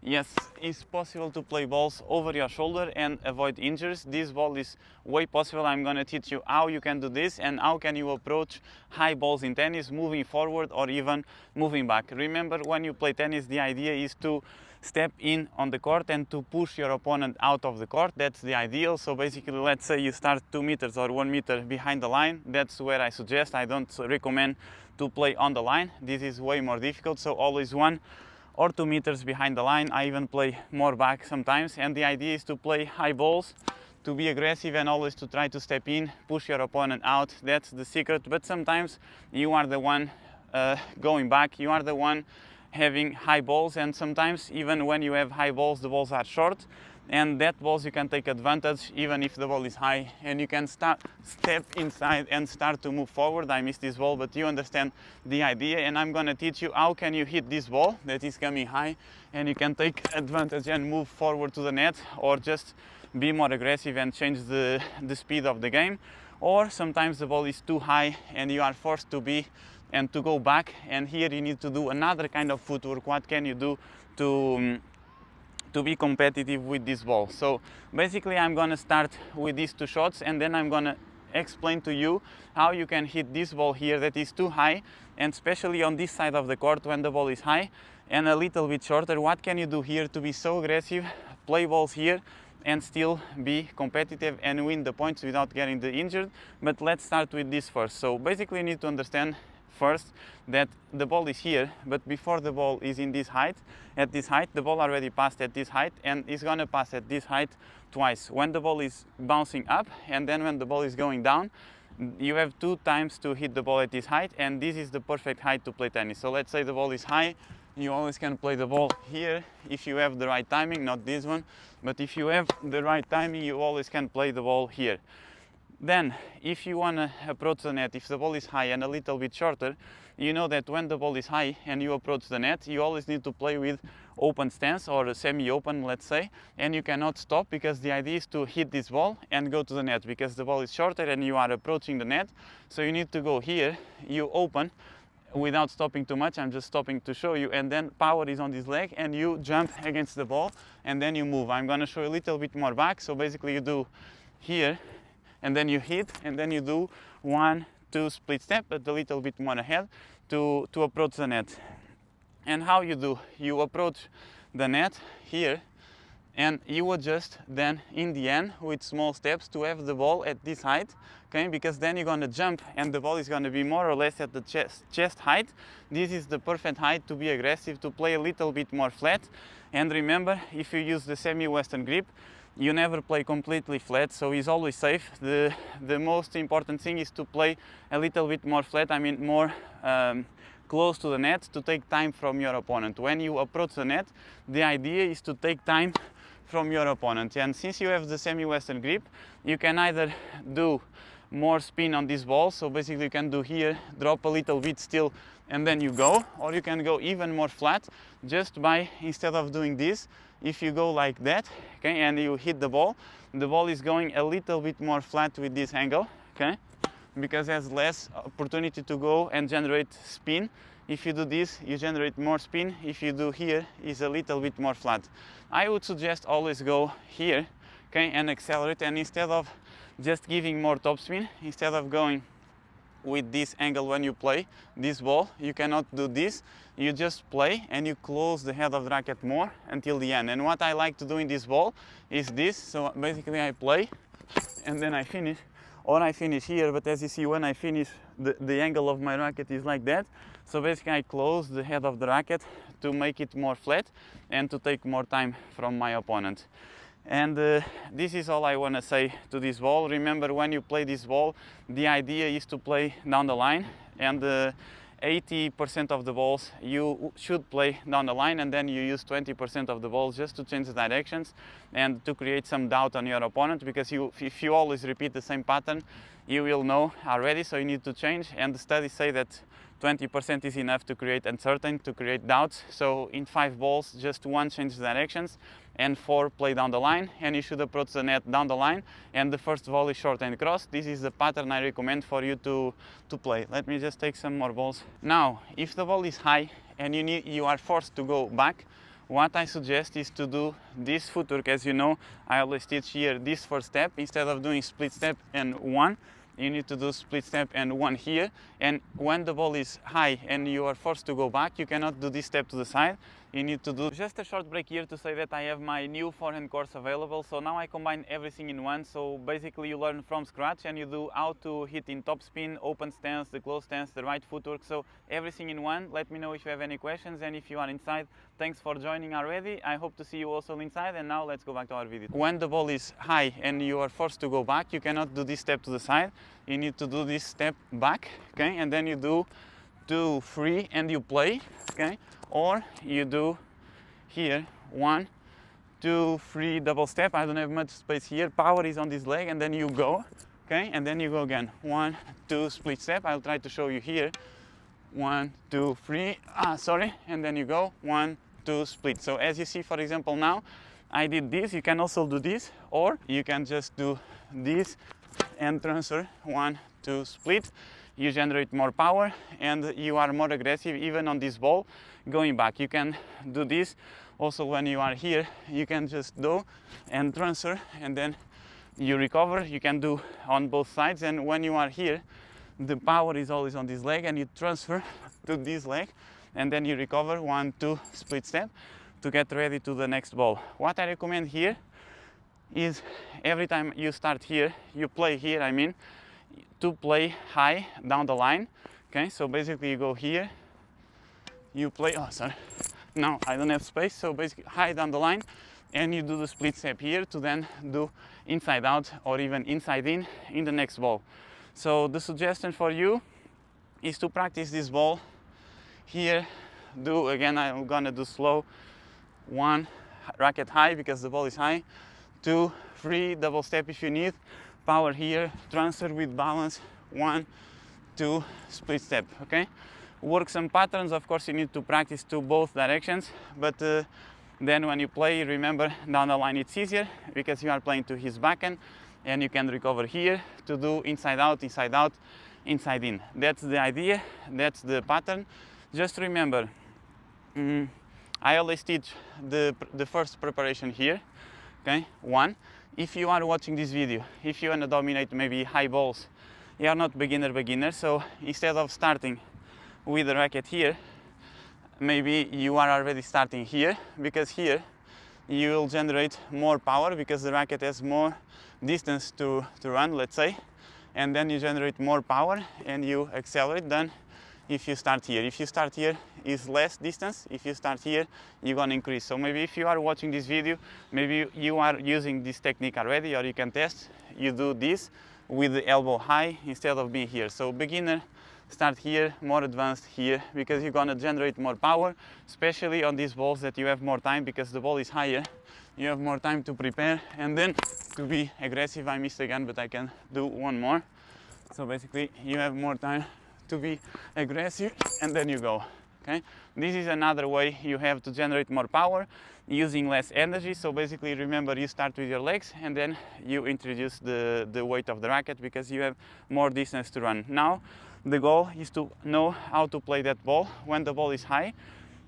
Yes, it's possible to play balls over your shoulder and avoid injuries. This ball is way possible. I'm gonna teach you how you can do this and how can you approach high balls in tennis, moving forward or even moving back. Remember, when you play tennis, the idea is to step in on the court and to push your opponent out of the court. That's the ideal. So basically, let's say you start 2 meters or 1 meter behind the line. That's where I suggest. I don't recommend to play on the line. This is way more difficult. So always 1 or 2 meters behind the line. I even play more back sometimes, and the idea is to play high balls, to be aggressive and always to try to step in, push your opponent out. That's the secret. But sometimes you are the one going back, you are the one having high balls, and sometimes even when you have high balls, the balls are short, and that balls you can take advantage even if the ball is high, and you can step inside and start to move forward. I missed this ball, but you understand the idea, and I'm gonna teach you how can you hit this ball that is coming high, and you can take advantage and move forward to the net, or just be more aggressive and change the speed of the game. Or sometimes the ball is too high and you are forced to be and to go back, and here you need to do another kind of footwork. What can you do to be competitive with this ball? So basically I'm gonna start with these 2 shots, and then I'm gonna explain to you how you can hit this ball here that is too high, and especially on this side of the court when the ball is high and a little bit shorter. What can you do here to be so aggressive, play balls here and still be competitive and win the points without getting injured? But let's start with this first. So basically you need to understand first that the ball is here, but before the ball is in this height, at this height, the ball already passed at this height and is gonna pass at this height twice. When the ball is bouncing up and then when the ball is going down, you have 2 times to hit the ball at this height, and this is the perfect height to play tennis. So let's say the ball is high, you always can play the ball here if you have the right timing, not this one, but if you have the right timing, you always can play the ball here. Then, if you want to approach the net, if the ball is high and a little bit shorter, you know that when the ball is high and you approach the net, you always need to play with open stance or semi-open, let's say, and you cannot stop, because the idea is to hit this ball and go to the net, because the ball is shorter and you are approaching the net. So you need to go here, you open without stopping too much. I'm just stopping to show you, and then power is on this leg and you jump against the ball and then you move. I'm going to show you a little bit more back. So basically you do here and then you hit, and then you do 1, 2 split step, but a little bit more ahead to approach the net. And how you do? You approach the net here and you adjust then in the end with small steps to have the ball at this height, okay? Because then you're gonna jump and the ball is gonna be more or less at the chest height. This is the perfect height to be aggressive, to play a little bit more flat. And remember, if you use the semi-western grip, you never play completely flat, so it's always safe. The most important thing is to play a little bit more flat, I mean more close to the net, to take time from your opponent. When you approach the net, the idea is to take time from your opponent. And since you have the semi-western grip, you can either do more spin on this ball, so basically you can do here, drop a little bit still, and then you go, or you can go even more flat just by, instead of doing this, if you go like that, okay, and you hit the ball is going a little bit more flat with this angle, okay, because it has less opportunity to go and generate spin. If you do this, you generate more spin. If you do here, it's a little bit more flat. I would suggest always go here, okay, and accelerate, and instead of just giving more topspin, instead of going with this angle when you play this ball, you cannot do this. You just play and you close the head of the racket more until the end. And what I like to do in this ball is this. So basically I play and then I finish, or I finish here, but as you see, when I finish, the angle of my racket is like that. So basically I close the head of the racket to make it more flat and to take more time from my opponent. And this is all I want to say to this ball. Remember, when you play this ball, the idea is to play down the line, and 80% of the balls you should play down the line, and then you use 20% of the balls just to change the directions and to create some doubt on your opponent, because if you always repeat the same pattern, you will know already, so you need to change. And the studies say that 20% is enough to create uncertainty, to create doubts. So in 5 balls, just 1 changes directions and 4 play down the line, and you should approach the net down the line, and the first volley short and cross. This is the pattern I recommend for you to play. Let me just take some more balls. Now, if the ball is high and you are forced to go back, what I suggest is to do this footwork. As you know, I always teach here this first step. Instead of doing split step and one, you need to do split step and one here. And when the ball is high and you are forced to go back, you cannot do this step to the side. You need to do just a short break here to say that I have my new forehand course available. So now I combine everything in one. So basically you learn from scratch and you do how to hit in top spin, open stance, the close stance, the right footwork. So everything in one. Let me know if you have any questions, and if you are inside, thanks for joining already. I hope to see you also inside. And now let's go back to our video. When the ball is high and you are forced to go back, you cannot do this step to the side. You need to do this step back, okay? And then you do 2, 3, and you play, okay? Or you do here 1, 2, 3 double step. I don't have much space here. Power is on this leg, and then you go, okay? And then you go again. 1, 2 split step. I'll try to show you here. 1, 2, 3. Sorry. And then you go 1, 2 split. So as you see, for example, now I did this. You can also do this, or you can just do this and transfer 1, 2 split. You generate more power and you are more aggressive even on this ball going back. You can do this also when you are here. You can just do and transfer, and then you recover. You can do on both sides, and when you are here, the power is always on this leg, and you transfer to this leg, and then you recover 1, 2 split step to get ready to the next ball. What I recommend here is every time you start here, you play here, I mean, to play high down the line, okay? So basically you go here, you play, now I don't have space, so basically high down the line, and you do the split step here to then do inside out or even inside in the next ball. So the suggestion for you is to practice this ball here. Do again, I'm gonna do slow, 1 racket high because the ball is high, 2, 3 double step if you need, power here, transfer with balance, 1, 2 split step, okay? Work some patterns. Of course you need to practice to both directions, but then when you play, remember down the line it's easier because you are playing to his backhand, and you can recover here to do inside out, inside in. That's the idea, that's the pattern. Just remember, I always teach the first preparation here, okay? 1, if you are watching this video, if you want to dominate maybe high balls, you are not beginner, so instead of starting with the racket here, maybe you are already starting here, because here you will generate more power because the racket has more distance to run, let's say, and then you generate more power and you accelerate than if you start here. If you start here, is less distance. If you start here, you're gonna increase. So maybe if you are watching this video, maybe you are using this technique already, or you can test. You do this with the elbow high instead of being here. So beginner, start here, more advanced here, because you're gonna generate more power, especially on these balls that you have more time because the ball is higher. You have more time to prepare and then to be aggressive. I missed again, but I can do one more. So basically you have more time to be aggressive, and then you go, okay? This is another way you have to generate more power using less energy. So basically remember, you start with your legs and then you introduce the weight of the racket because you have more distance to run. Now the goal is to know how to play that ball when the ball is high,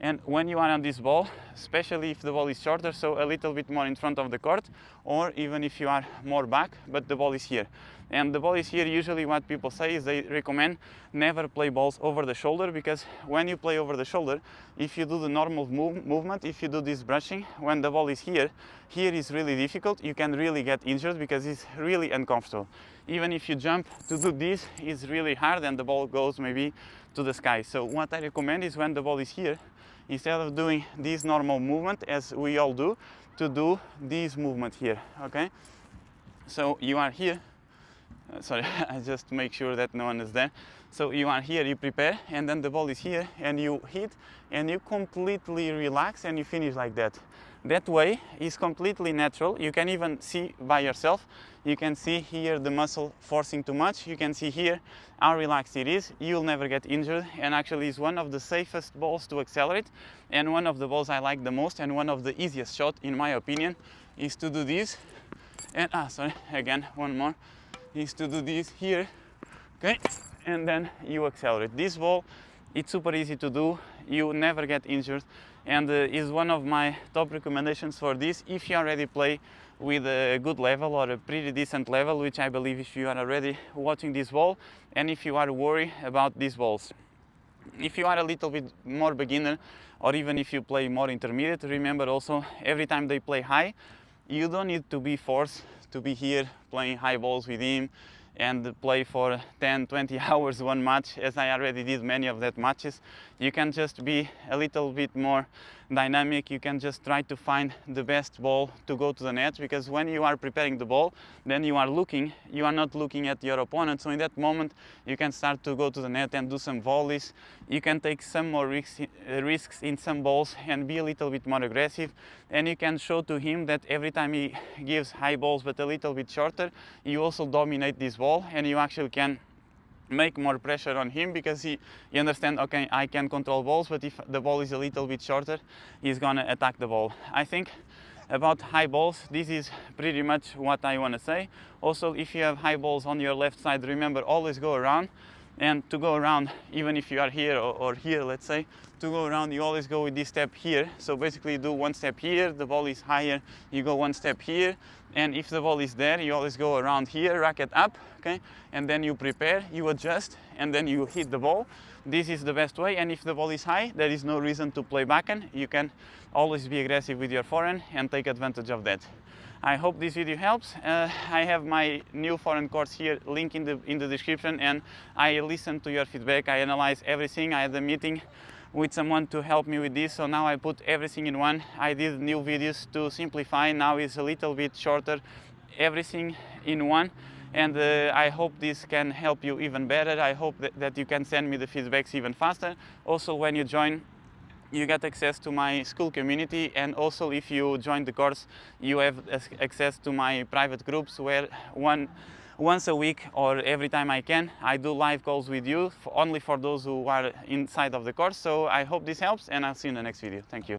and when you are on this ball, especially if the ball is shorter, so a little bit more in front of the court, or even if you are more back but the ball is here. And the ball is here, usually what people say is they recommend never play balls over the shoulder, because when you play over the shoulder, if you do the normal movement, if you do this brushing, when the ball is here is really difficult. You can really get injured because it's really uncomfortable. Even if you jump to do this, it's really hard and the ball goes maybe to the sky. So what I recommend is when the ball is here, instead of doing this normal movement as we all do, to do this movement here, okay? So you are here, sorry, I just make sure that no one is there. So you are here, you prepare, and then the ball is here, and you hit, and you completely relax, and you finish like that. That way is completely natural. You can even see by yourself. You can see here the muscle forcing too much. You can see here how relaxed it is. You'll never get injured, and actually is one of the safest balls to accelerate, and one of the balls I like the most, and one of the easiest shot in my opinion is to do this. And sorry, again, one more, is to do this here, okay? And then you accelerate. This ball, it's super easy to do. You never get injured, and is one of my top recommendations for this if you already play with a good level or a pretty decent level, which I believe if you are already watching this ball and if you are worried about these balls. If you are a little bit more beginner, or even if you play more intermediate, remember also every time they play high, you don't need to be forced to be here playing high balls with him and play for 10-20 hours one match, as I already did many of that matches. You can just be a little bit more dynamic. You can just try to find the best ball to go to the net, because when you are preparing the ball, then you are not looking at your opponent. So in that moment you can start to go to the net and do some volleys. You can take some more risks in some balls and be a little bit more aggressive, and you can show to him that every time he gives high balls but a little bit shorter, you also dominate this ball and you actually can make more pressure on him, because he understands, okay, I can control balls, but if the ball is a little bit shorter, he's gonna attack the ball. I think about high balls, this is pretty much what I want to say. Also, if you have high balls on your left side, remember, always go around. And to go around, even if you are here or here, let's say, to go around, you always go with this step here. So basically you do one step here, the ball is higher, you go one step here, and if the ball is there, you always go around here, racket up, okay? And then you prepare, you adjust, and then you hit the ball. This is the best way, and if the ball is high, there is no reason to play backhand. You can always be aggressive with your forehand and take advantage of that. I hope this video helps. I have my new forehand course here, link in the description, and I listen to your feedback. I analyze everything. I had a meeting with someone to help me with this, so now I put everything in one. I did new videos to simplify. Now it's a little bit shorter, everything in one, and I hope this can help you even better. I hope that you can send me the feedbacks even faster. Also, when you join, you get access to my school community, and also if you join the course, you have access to my private groups where once a week or every time I can, I do live calls with you, only for those who are inside of the course. So I hope this helps, and I'll see you in the next video. Thank you.